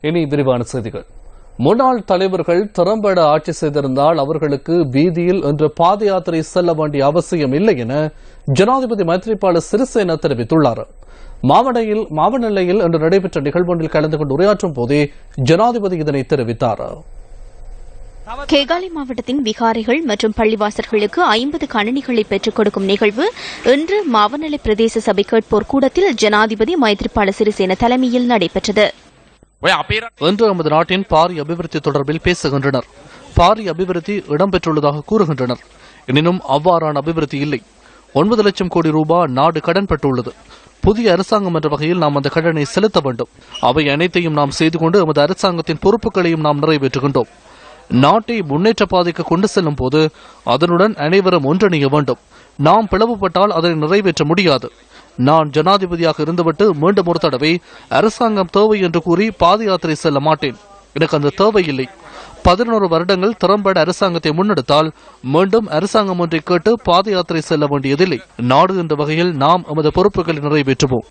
இனி விரிவான செய்திகள். முன்னாள் தலைவர்கள் திறம்பட ஆட்சி செய்திருந்தால் அவர்களுக்கு வீதியில் இன்று பாத யாத்திரை செல்ல வேண்டிய அவசியம் இல்லை என ஜனாதிபதி மைத்ரிபால சிறிசேன தெரிவித்துள்ளார். மாவனல்லையில் இன்று நடைபெற்ற நிகழ்வொன்றில் கலந்து கொண்டு உரையாற்றும் போதே ஜனாதிபதி இதனை தெரிவித்தார். கேகாலை மாவட்டத்தின் விகாரிகள் மற்றும் பள்ளிவாசல்களுக்கு 50 கணினிகளை பெற்றுக் கொடுக்கும் நிகழ்வு இன்று மாவனல்லை பிரதேச சபை கேட்போர் கூடத்தில் ஜனாதிபதி மைத்ரிபால சிறிசேன தலைமையில் நடைபெற்றது. இன்று நமது நாட்டின் பாரிய அபிவிருத்தி தொடர்பில் பேசுகின்றனர். பாரிய அபிவிருத்தி இடம்பெற்றுள்ளதாக கூறுகின்றனர். எனினும் அவ்வாறான அபிவிருத்தி இல்லை. 9 லட்சம் கோடி ரூபாய் நாடு கடன் பெற்றுள்ளது. புதிய அரசாங்கம் என்ற வகையில் நாம் அந்த கடனை செலுத்த வேண்டும். அவை அனைத்தையும் நாம் செய்து கொண்டு எமது அரசாங்கத்தின் பொறுப்புகளையும் நாம் நிறைவேற்றுகின்றோம். நாட்டை முன்னேற்ற பாதைக்கு கொண்டு செல்லும் போது அதனுடன் அனைவரும் ஒன்றிணைய வேண்டும். நாம் பிளவுபட்டால் அதனை நிறைவேற்ற முடியாது. நான் ஜனாதிபதியாக இருந்துவிட்டு மீண்டும் ஒரு தடவை அரசாங்கம் தேவை என்று கூறி பாத யாத்திரை செல்ல மாட்டேன். எனக்கு அந்த தேவை இல்லை. 11 வருடங்கள் திறம்பட அரசாங்கத்தை முன்னெடுத்தால் மீண்டும் அரசாங்கம் ஒன்றை கேட்டு பாத யாத்திரை செல்ல வேண்டியதில்லை. நாடு என்ற வகையில் நாம் எமது பொறுப்புகளை நிறைவேற்றுவோம்.